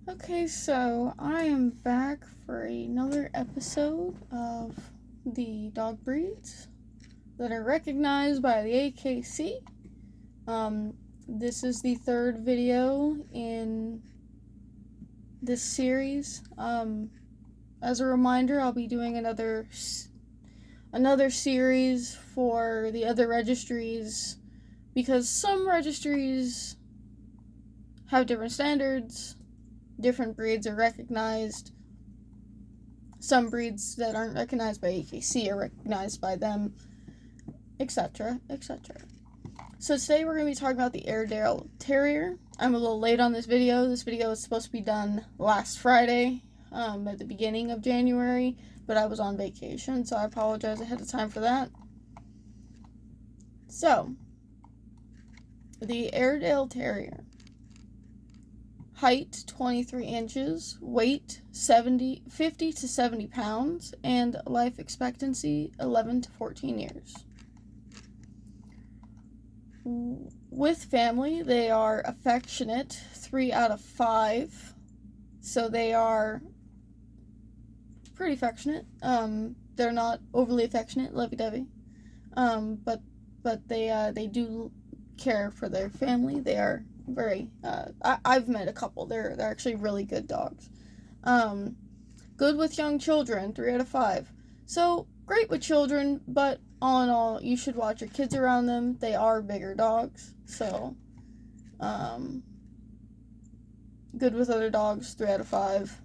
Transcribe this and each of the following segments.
Okay, so I am back for another episode of the dog breeds that are recognized by the AKC. This is the third video in this series. As a reminder, I'll be doing another series for the other registries because some registries have different standards. Different breeds are recognized. Some breeds that aren't recognized by AKC are recognized by them, etc., etc. So today we're going to be talking about the Airedale Terrier. I'm a little late on this video. This video was supposed to be done last Friday, at the beginning of January, but I was on vacation, so I apologize ahead of time for that. So, the Airedale Terrier. Height 23 inches, weight 50 to 70 pounds, and life expectancy 11 to 14 years. With family, they are affectionate, 3 out of 5. So they are pretty affectionate. They're not overly affectionate, lovey-dovey. But they do care for their family. They are very, I've met a couple. They're actually really good dogs. Good with young children, 3 out of 5. So, great with children, but all in all, you should watch your kids around them. They are bigger dogs, so, good with other dogs, 3 out of 5.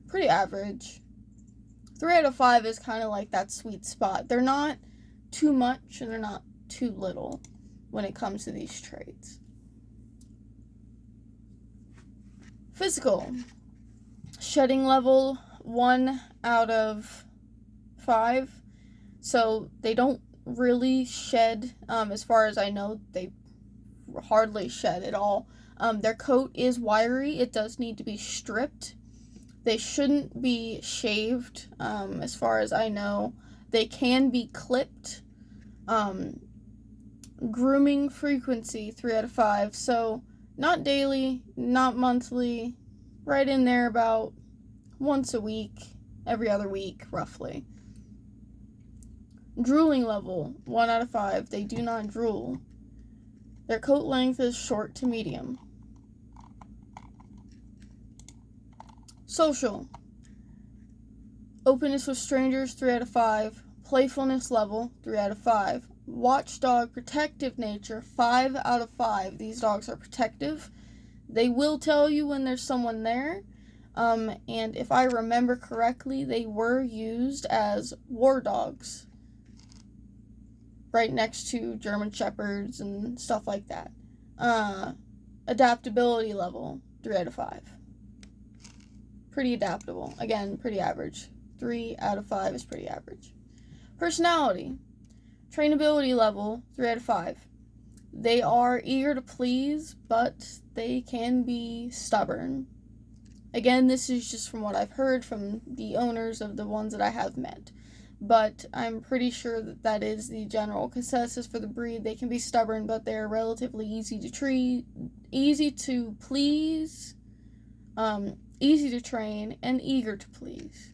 Pretty average. 3 out of 5 is kind of like that sweet spot. They're not too much, and they're not too little when it comes to these traits. Physical. Shedding level 1 out of 5. So they don't really shed. As far as I know, they hardly shed at all. Their coat is wiry. It does need to be stripped. They shouldn't be shaved, as far as I know. They can be clipped. Grooming frequency, 3 out of 5. So not daily, not monthly, right in there about once a week, every other week, roughly. Drooling level, 1 out of 5. They do not drool. Their coat length is short to medium. Social. Openness with strangers, 3 out of 5. Playfulness level, 3 out of 5. Watchdog protective nature, 5 out of 5. These dogs are protective. They will tell you when there's someone there. And if I remember correctly, they were used as war dogs. Right next to German Shepherds and stuff like that. Adaptability level, 3 out of 5. Pretty adaptable. Again, pretty average. 3 out of 5 is pretty average. Personality. Trainability level, 3 out of 5. They are eager to please, but they can be stubborn. Again, this is just from what I've heard from the owners of the ones that I have met. But I'm pretty sure that that is the general consensus for the breed. They can be stubborn, but they're relatively easy to treat, easy to please, easy to train, and eager to please.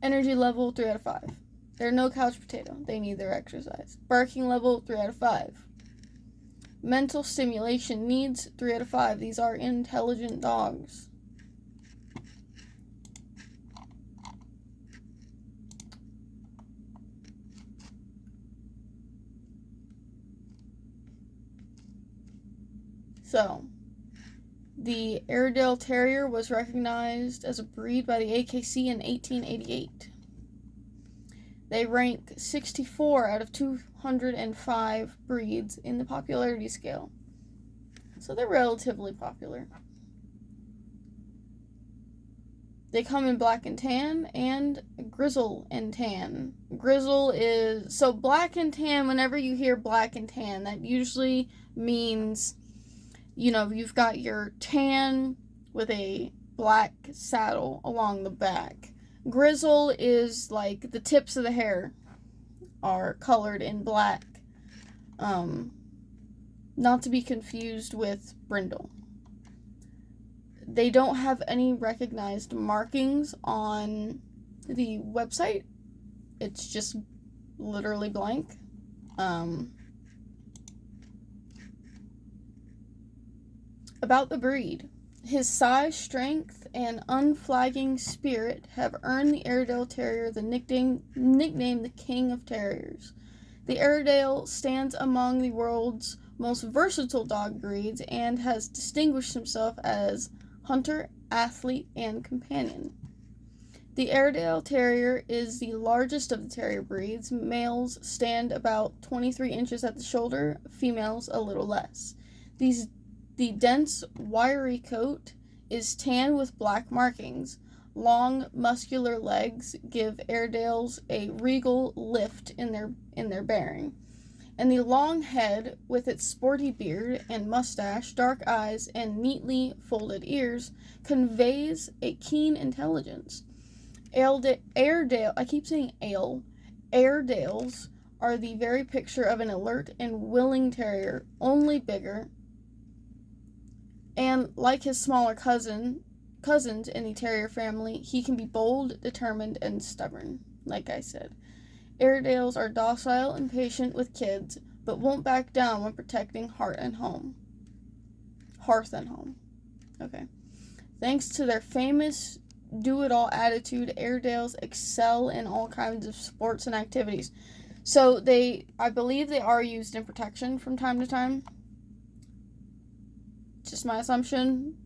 Energy level, 3 out of 5. They're no couch potato. They need their exercise. Barking level, 3 out of 5. Mental stimulation needs, 3 out of 5. These are intelligent dogs. So, the Airedale Terrier was recognized as a breed by the AKC in 1888. They rank 64 out of 205 breeds in the popularity scale. So they're relatively popular. They come in black and tan and grizzle and tan. Grizzle is... So black and tan, whenever you hear black and tan, that usually means, you know, you've got your tan with a black saddle along the back. Grizzle is like the tips of the hair are colored in black. Not to be confused with brindle. they don't have any recognized markings on the website. It's just literally blank. About the breed. His size, strength, and unflagging spirit have earned the Airedale Terrier the nickname the King of Terriers. The Airedale stands among the world's most versatile dog breeds and has distinguished himself as hunter, athlete, and companion. The Airedale Terrier is the largest of the terrier breeds. Males stand about 23 inches at the shoulder, females a little less. The dense, wiry coat is tan with black markings. Long, muscular legs give Airedales a regal lift in their bearing. And the long head, with its sporty beard and mustache, dark eyes, and neatly folded ears, conveys a keen intelligence. Airedale, I keep saying ale. Airedales are the very picture of an alert and willing terrier, only bigger. And like his smaller cousins in the terrier family, he can be bold, determined, and stubborn, like I said. Airedales are docile and patient with kids, but won't back down when protecting hearth and home. Okay. Thanks to their famous do-it-all attitude, Airedales excel in all kinds of sports and activities. So I believe they are used in protection from time to time. Just my assumption.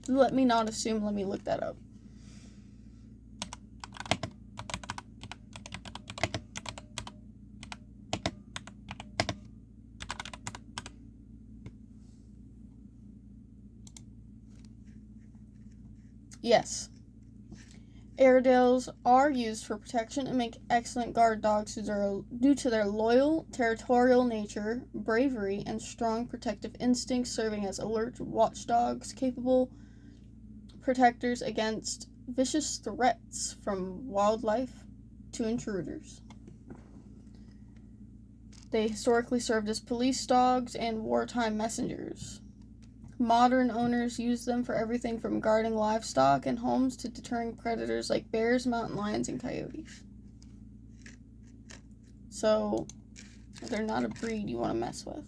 Let me not assume, let me look that up. Yes. Airedales are used for protection and make excellent guard dogs due to their loyal, territorial nature, bravery, and strong protective instincts, serving as alert watchdogs, capable protectors against vicious threats from wildlife to intruders. They historically served as police dogs and wartime messengers. Modern owners use them for everything from guarding livestock and homes to deterring predators like bears, mountain lions, and coyotes. So, they're not a breed you want to mess with.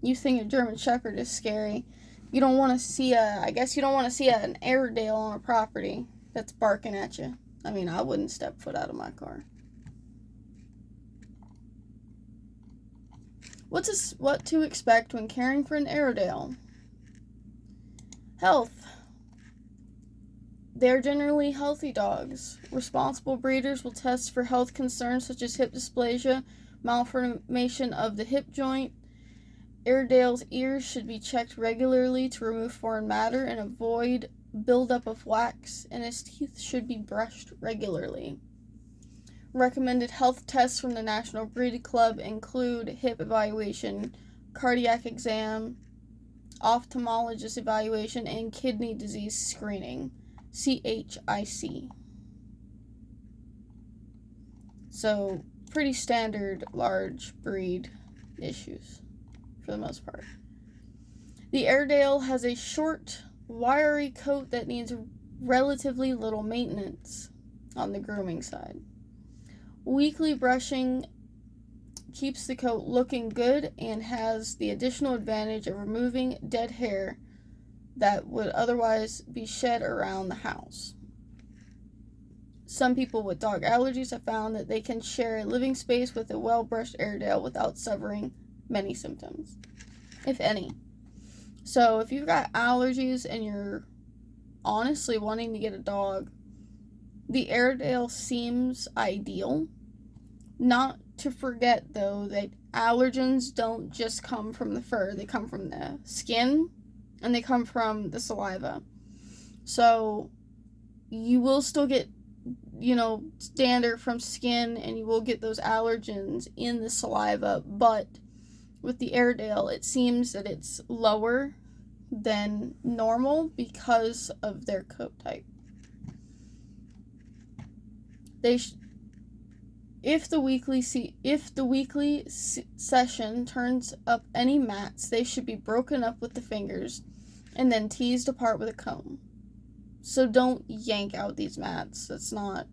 You think a German Shepherd is scary. You don't want to see an Airedale on a property that's barking at you. I mean, I wouldn't step foot out of my car. What to expect when caring for an Airedale? Health. They are generally healthy dogs. Responsible breeders will test for health concerns such as hip dysplasia, malformation of the hip joint. Airedale's ears should be checked regularly to remove foreign matter and avoid buildup of wax, and his teeth should be brushed regularly. Recommended health tests from the National Breed Club include hip evaluation, cardiac exam, ophthalmologist evaluation, and kidney disease screening, CHIC. So, pretty standard large breed issues, for the most part. The Airedale has a short, wiry coat that needs relatively little maintenance on the grooming side. Weekly brushing keeps the coat looking good and has the additional advantage of removing dead hair that would otherwise be shed around the house. Some people with dog allergies have found that they can share a living space with a well-brushed Airedale without suffering many symptoms, if any. So if you've got allergies and you're honestly wanting to get a dog, the Airedale seems ideal. Not to forget, though, that allergens don't just come from the fur. They come from the skin, and they come from the saliva. So, you will still get, dander from skin, and you will get those allergens in the saliva, but with the Airedale, it seems that it's lower than normal because of their coat type. If the weekly session turns up any mats, they should be broken up with the fingers and then teased apart with a comb. So don't yank out these mats. That's not...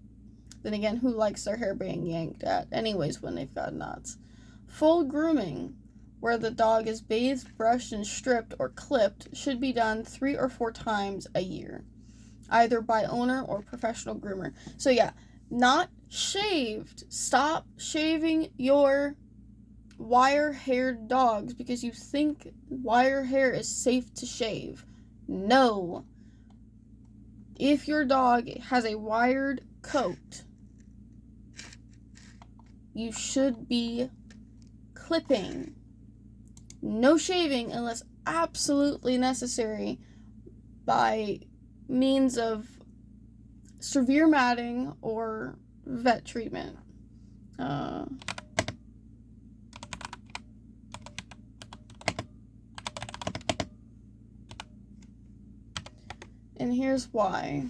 Then again, who likes their hair being yanked at anyways when they've got knots? Full grooming, where the dog is bathed, brushed, and stripped or clipped, should be done 3 or 4 times a year, either by owner or professional groomer. So yeah, not shaved. Stop shaving your wire-haired dogs because you think wire hair is safe to shave. No. If your dog has a wired coat, you should be clipping. No shaving unless absolutely necessary by means of severe matting or vet treatment. And here's why.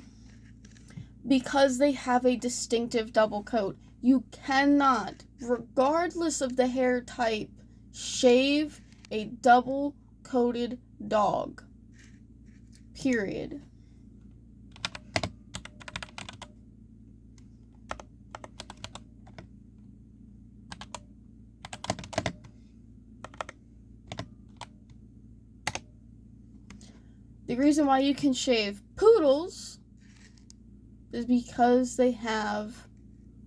Because they have a distinctive double coat. You cannot, regardless of the hair type, shave a double-coated dog. Period. The reason why you can shave poodles is because they have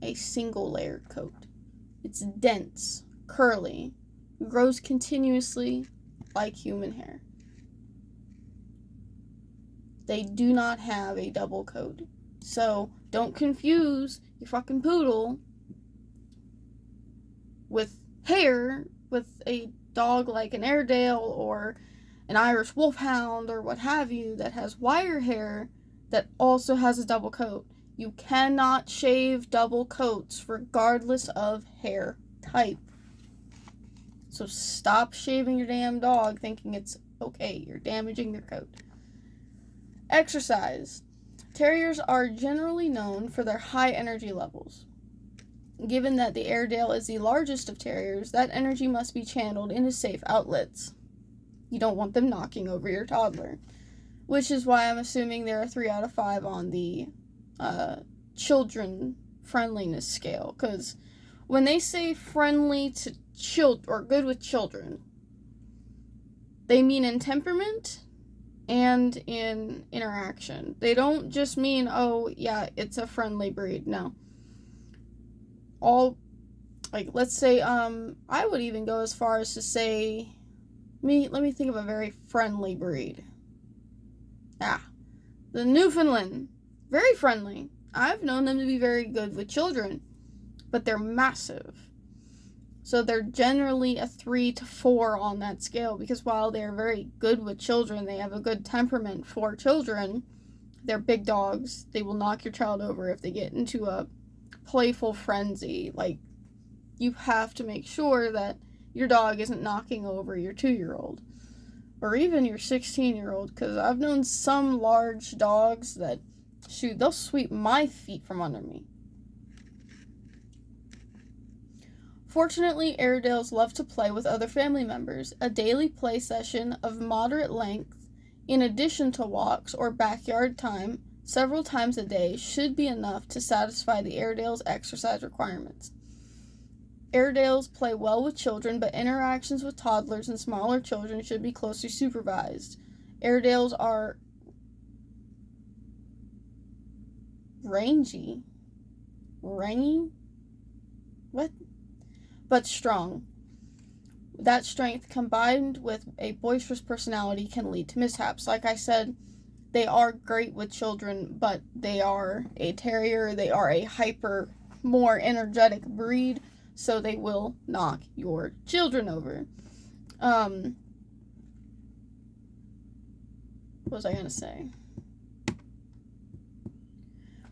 a single layer coat. It's dense, curly, grows continuously like human hair. They do not have a double coat. So don't confuse your fucking poodle with hair with a dog like an Airedale or an Irish Wolfhound or what have you that has wire hair that also has a double coat. You cannot shave double coats regardless of hair type. So stop shaving your damn dog thinking it's okay. You're damaging their coat. Exercise. Terriers are generally known for their high energy levels. Given that the Airedale is the largest of terriers, that energy must be channeled into safe outlets. You don't want them knocking over your toddler. Which is why I'm assuming they're a 3 out of 5 on the children friendliness scale. Because when they say friendly to children, or good with children, they mean in temperament and in interaction. They don't just mean, oh, yeah, it's a friendly breed. No. Let's say, I would even go as far as to say, let me think of a very friendly breed. The Newfoundland. Very friendly. I've known them to be very good with children, but they're massive. So they're generally a 3 to 4 on that scale, because while they're very good with children, they have a good temperament for children, they're big dogs. They will knock your child over if they get into a playful frenzy. Like, you have to make sure that your dog isn't knocking over your 2-year-old. Or even your 16-year-old, because I've known some large dogs that, shoot, they'll sweep my feet from under me. Fortunately, Airedales love to play with other family members. A daily play session of moderate length, in addition to walks or backyard time, several times a day, should be enough to satisfy the Airedale's exercise requirements. Airedales play well with children, but interactions with toddlers and smaller children should be closely supervised. Airedales are rangy? What? But strong. That strength, combined with a boisterous personality, can lead to mishaps. Like I said, they are great with children, but they are a terrier. They are a hyper, more energetic breed. So they will knock your children over. What was I going to say?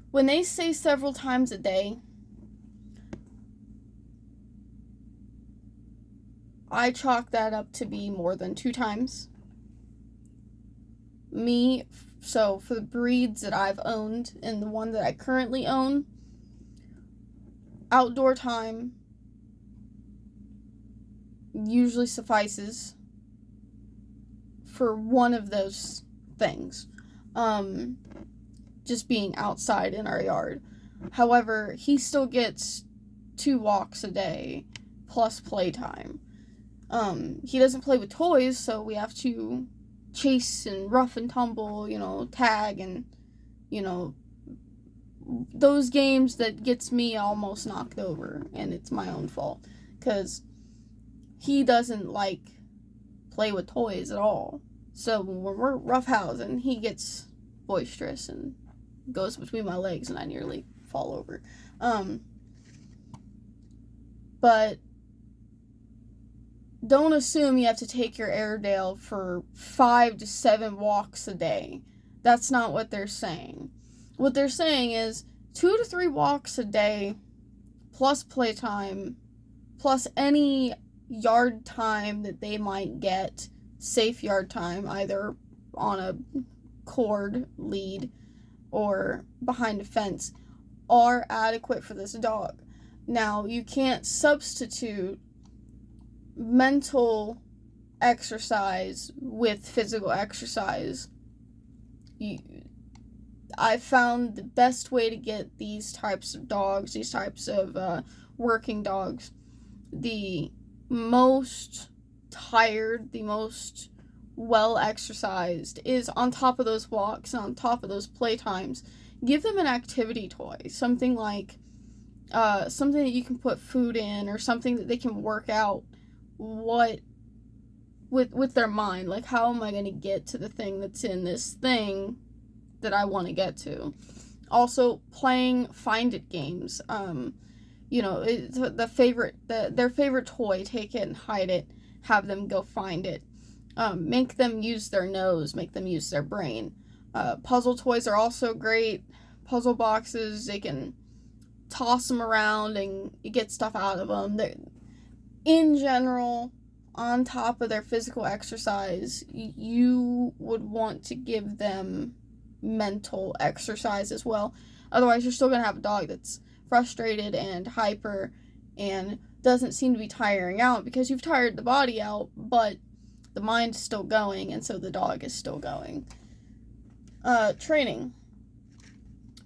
When they say several times a day, I chalk that up to be more than 2 times. So for the breeds that I've owned and the one that I currently own, outdoor time usually suffices for one of those things. Just being outside in our yard. However, he still gets 2 walks a day plus playtime. He doesn't play with toys, so we have to chase and rough and tumble, tag and, those games that gets me almost knocked over, and it's my own fault, because he doesn't like play with toys at all. So when we're roughhousing, he gets boisterous and goes between my legs, and I nearly fall over. But don't assume you have to take your Airedale for 5 to 7 walks a day. That's not what they're saying. What they're saying is 2 to 3 walks a day, plus playtime, plus any yard time that they might get, safe yard time, either on a cord lead or behind a fence, are adequate for this dog. Now, you can't substitute mental exercise with physical exercise. I found the best way to get these types of dogs, these types of working dogs, the most tired, the most well exercised, is on top of those walks and on top of those playtimes. Give them an activity toy, something like something that you can put food in, or something that they can work out with their mind. Like, how am I going to get to the thing that's in this thing that I want to get to? Also, playing find it games. Their favorite toy, take it and hide it, have them go find it. Make them use their nose, make them use their brain. Puzzle toys are also great. Puzzle boxes, they can toss them around and you get stuff out of them. In general, on top of their physical exercise, you would want to give them mental exercise as well. Otherwise, you're still going to have a dog that's frustrated and hyper and doesn't seem to be tiring out, because you've tired the body out, but the mind's still going, and so the dog is still going. Training.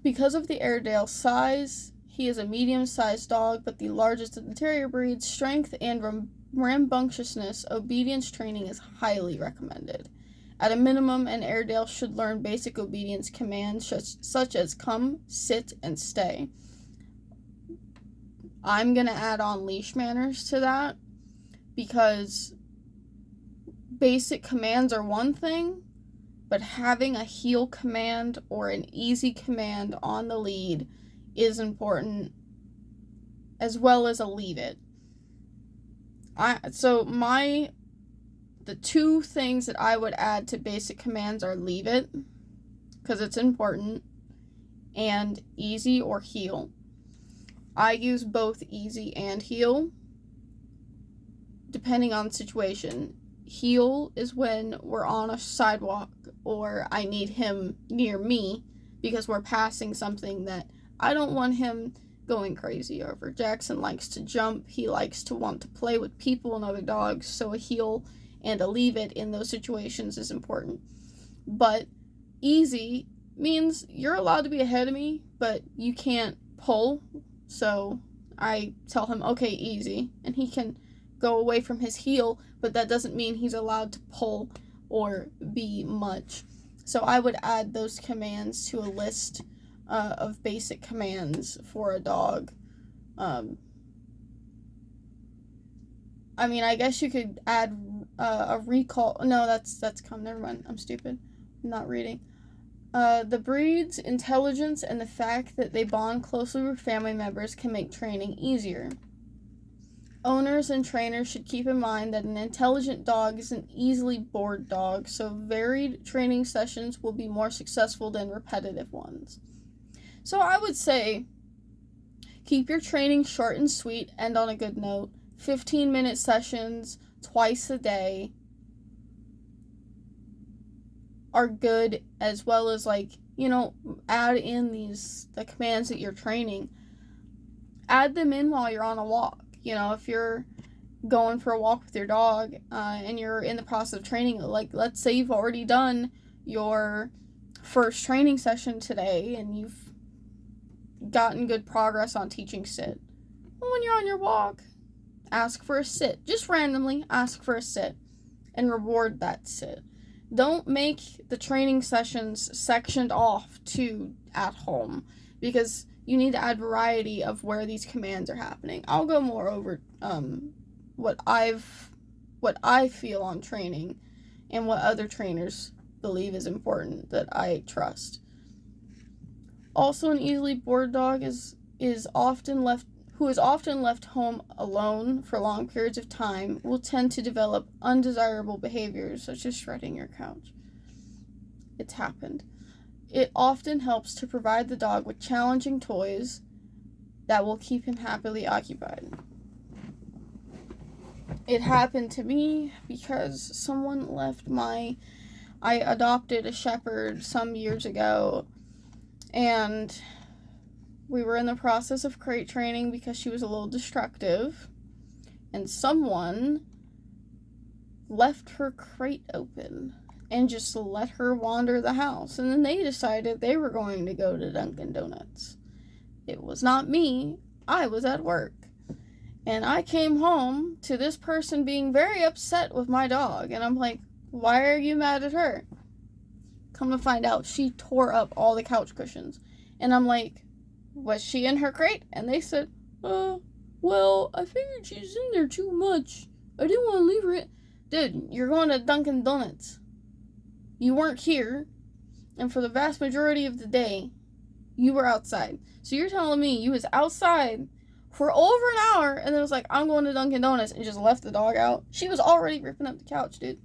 Because of the Airedale size, he is a medium-sized dog, but the largest of the terrier breeds. Strength and rambunctiousness, obedience training is highly recommended. At a minimum, an Airedale should learn basic obedience commands such as come, sit, and stay. I'm going to add on leash manners to that, because basic commands are one thing, but having a heel command or an easy command on the lead is important, as well as a leave it. The 2 things that I would add to basic commands are leave it, because it's important, and easy or heel. I use both easy and heel, depending on the situation. Heel is when we're on a sidewalk or I need him near me because we're passing something that I don't want him going crazy over. Jackson likes to jump. He likes to want to play with people and other dogs, so a heel and a leave it in those situations is important. But easy means you're allowed to be ahead of me, but you can't pull. So I tell him, okay, easy, and he can go away from his heel, but that doesn't mean he's allowed to pull or be much. So I would add those commands to a list of basic commands for a dog. I guess you could add a recall. No, that's come. Never mind. I'm stupid. I'm not reading. The breed's intelligence and the fact that they bond closely with family members can make training easier. Owners and trainers should keep in mind that an intelligent dog is an easily bored dog, so varied training sessions will be more successful than repetitive ones. So I would say keep your training short and sweet, end on a good note. 15-minute sessions twice a day are good, as well as add in the commands that you're training. Add them in while you're on a walk. If you're going for a walk with your dog, and you're in the process of training, like, let's say you've already done your first training session today, and you've gotten good progress on teaching sit. Well, when you're on your walk, ask for a sit. Just randomly ask for a sit and reward that sit. Don't make the training sessions sectioned off to at home, because you need to add variety of where these commands are happening. I'll go more over what I feel on training and what other trainers believe is important that I trust. Also, an easily bored dog who is often left home alone for long periods of time will tend to develop undesirable behaviors such as shredding your couch. It's happened. It often helps to provide the dog with challenging toys that will keep him happily occupied. It happened to me because someone I adopted a shepherd some years ago, and we were in the process of crate training because she was a little destructive, and someone left her crate open and just let her wander the house, and then they decided they were going to go to Dunkin' Donuts. It was not me. I was at work. And I came home to this person being very upset with my dog, and I'm like, why are you mad at her? Come to find out, she tore up all the couch cushions. And I'm like, was she in her crate? And they said, well, I figured she's in there too much. I didn't want to leave her. Dude, you're going to Dunkin' Donuts. You weren't here, and for the vast majority of the day, you were outside. So you're telling me you was outside for over an hour, and then was like, I'm going to Dunkin' Donuts, and just left the dog out? She was already ripping up the couch, dude.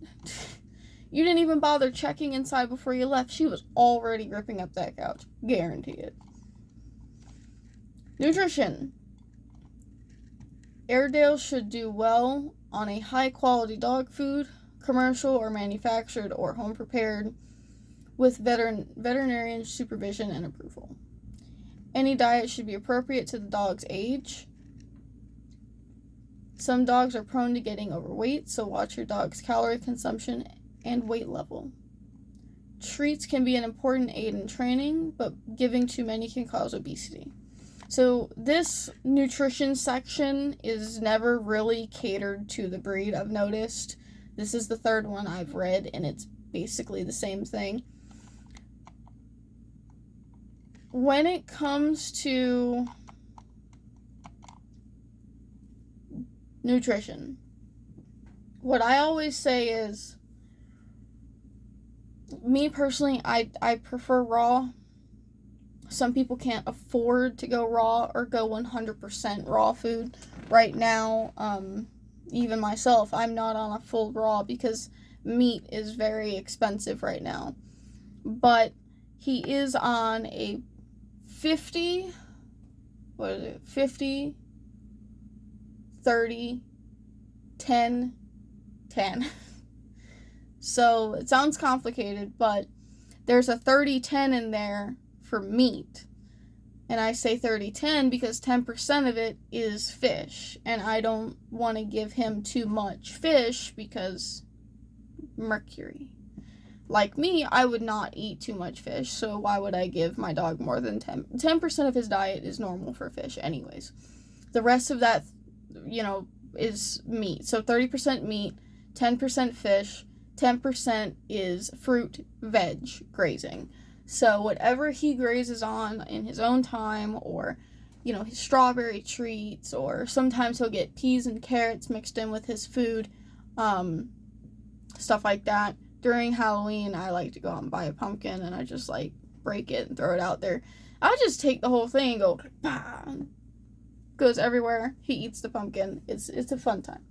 You didn't even bother checking inside before you left. She was already ripping up that couch. Guarantee it. Nutrition. Airedale should do well on a high-quality dog food, commercial or manufactured or home-prepared, with veterinarian supervision and approval. Any diet should be appropriate to the dog's age. Some dogs are prone to getting overweight, so watch your dog's calorie consumption and weight level. Treats can be an important aid in training, but giving too many can cause obesity. So this nutrition section is never really catered to the breed, I've noticed. This is the third one I've read, and it's basically the same thing. When it comes to nutrition, what I always say is, me personally, I prefer raw. Some people can't afford to go raw or go 100% raw food. Right now, even myself, I'm not on a full raw because meat is very expensive right now. But he is on a 50, 30, 10, 10. So it sounds complicated, but there's a 30-10 in there for meat. And I say 30-10 because 10% of it is fish. And I don't want to give him too much fish because mercury. Like me, I would not eat too much fish, so why would I give my dog more than 10? 10% of his diet is normal for fish anyways. The rest of that, is meat. So 30% meat, 10% fish, 10% is fruit, veg, grazing. So whatever he grazes on in his own time, or, his strawberry treats, or sometimes he'll get peas and carrots mixed in with his food, stuff like that. During Halloween, I like to go out and buy a pumpkin, and I just, break it and throw it out there. I just take the whole thing and go, bah, goes everywhere. He eats the pumpkin. It's a fun time.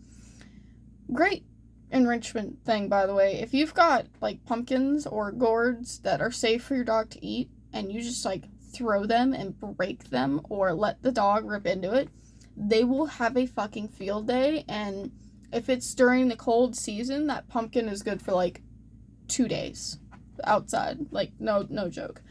Great enrichment thing, by the way. If you've got, pumpkins or gourds that are safe for your dog to eat, and you just, throw them and break them, or let the dog rip into it, they will have a fucking field day, and if it's during the cold season, that pumpkin is good for, 2 days outside. No joke.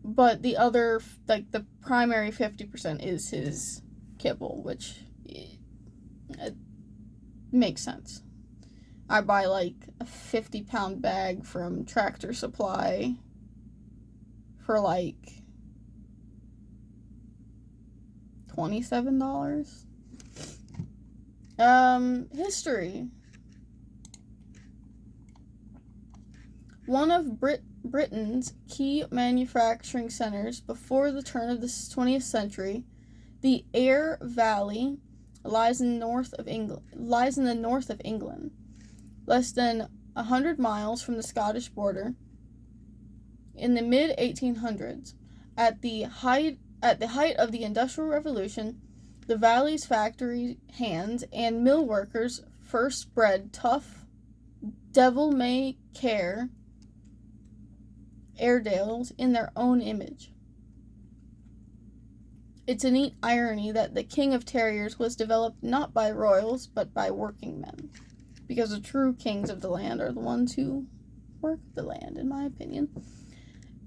But the other, the primary 50% is his kibble, which it makes sense. I buy like a 50-pound bag from Tractor Supply for like $27. History. One of Britain's key manufacturing centers before the turn of the 20th century, the Aire Valley lies in the north of England, less than 100 miles from the Scottish border. In the mid-1800s, at the height of the Industrial Revolution, the valley's factory hands and mill workers first bred tough, devil-may-care Airedales in their own image. It's a neat irony that the King of Terriers was developed not by royals, but by working men, because the true kings of the land are the ones who work the land, in my opinion.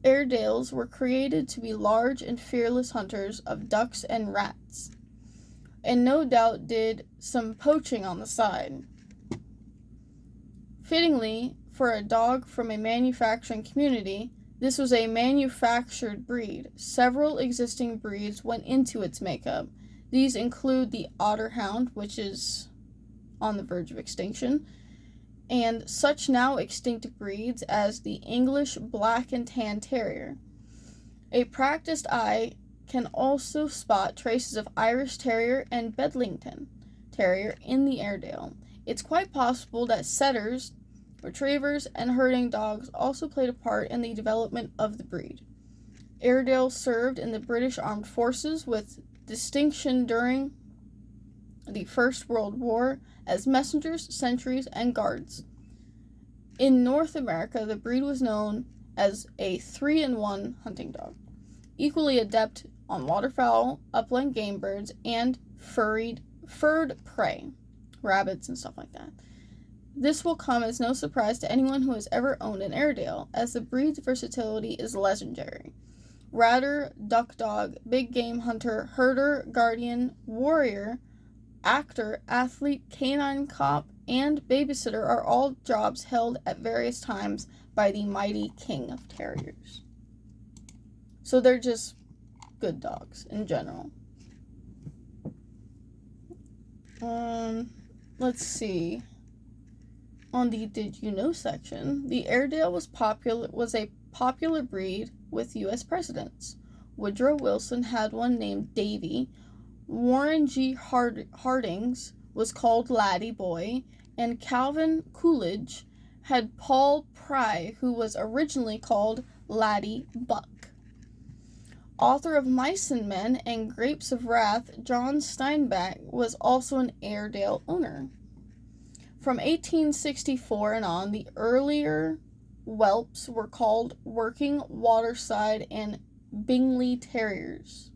Airedales were created to be large and fearless hunters of ducks and rats, and no doubt did some poaching on the side. Fittingly, for a dog from a manufacturing community, this was a manufactured breed. Several existing breeds went into its makeup. These include the Otterhound, which is on the verge of extinction, and such now extinct breeds as the English Black and Tan Terrier. A practiced eye can also spot traces of Irish Terrier and Bedlington Terrier in the Airedale. It's quite possible that setters, retrievers, and herding dogs also played a part in the development of the breed. Airedale served in the British Armed Forces with distinction during the First World War as messengers, sentries, and guards. In North America, the breed was known as a 3-in-1 hunting dog, equally adept on waterfowl, upland game birds, and furred prey, rabbits and stuff like that. This will come as no surprise to anyone who has ever owned an Airedale, as the breed's versatility is legendary. Ratter, duck dog, big game hunter, herder, guardian, warrior, actor, athlete, canine cop, and babysitter are all jobs held at various times by the mighty King of Terriers. So they're just good dogs in general. Let's see. On the Did You Know section, the Airedale was a popular breed with U.S. presidents. Woodrow Wilson had one named Davy. Warren G. Harding's was called Laddie Boy, and Calvin Coolidge had Paul Pry, who was originally called Laddie Buck. Author of Mice and Men and Grapes of Wrath, John Steinbeck was also an Airedale owner. From 1864 and on, the earlier whelps were called Working, Waterside, and Bingley Terriers.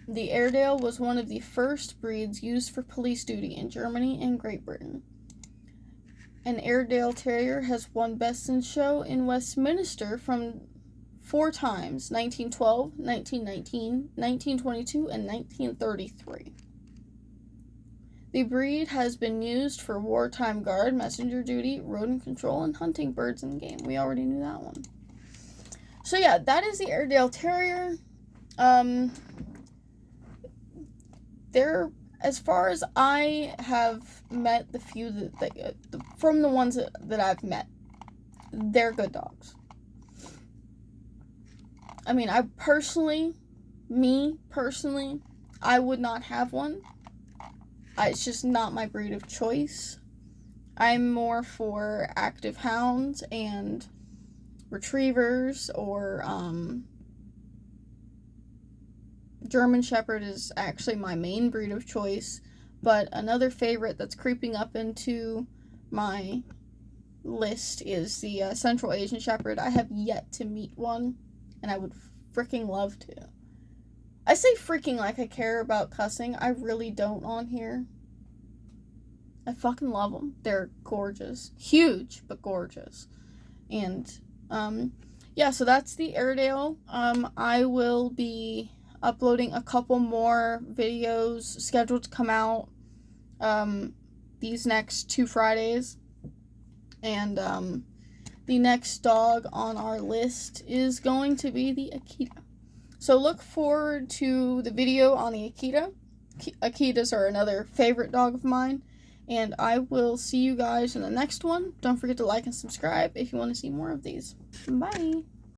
The Airedale was one of the first breeds used for police duty in Germany and Great Britain. An Airedale Terrier has won Best in Show in Westminster from 4 times, 1912, 1919, 1922, and 1933. The breed has been used for wartime guard, messenger duty, rodent control, and hunting birds and game. We already knew that one. So yeah, that is the Airedale Terrier. They're, as far as I have met, the few from the ones that I've met, they're good dogs. I mean, me personally, I would not have one. It's just not my breed of choice. I'm more for active hounds and retrievers, or German Shepherd is actually my main breed of choice. But another favorite that's creeping up into my list is the Central Asian Shepherd. I have yet to meet one, and I would freaking love to. I say freaking like I care about cussing. I really don't on here. I fucking love them. They're gorgeous. Huge, but gorgeous. And yeah, so that's the Airedale. I will be uploading a couple more videos scheduled to come out these next 2 Fridays. And the next dog on our list is going to be the Akita. So look forward to the video on the Akita. Akitas are another favorite dog of mine. And I will see you guys in the next one. Don't forget to like and subscribe if you want to see more of these. Bye!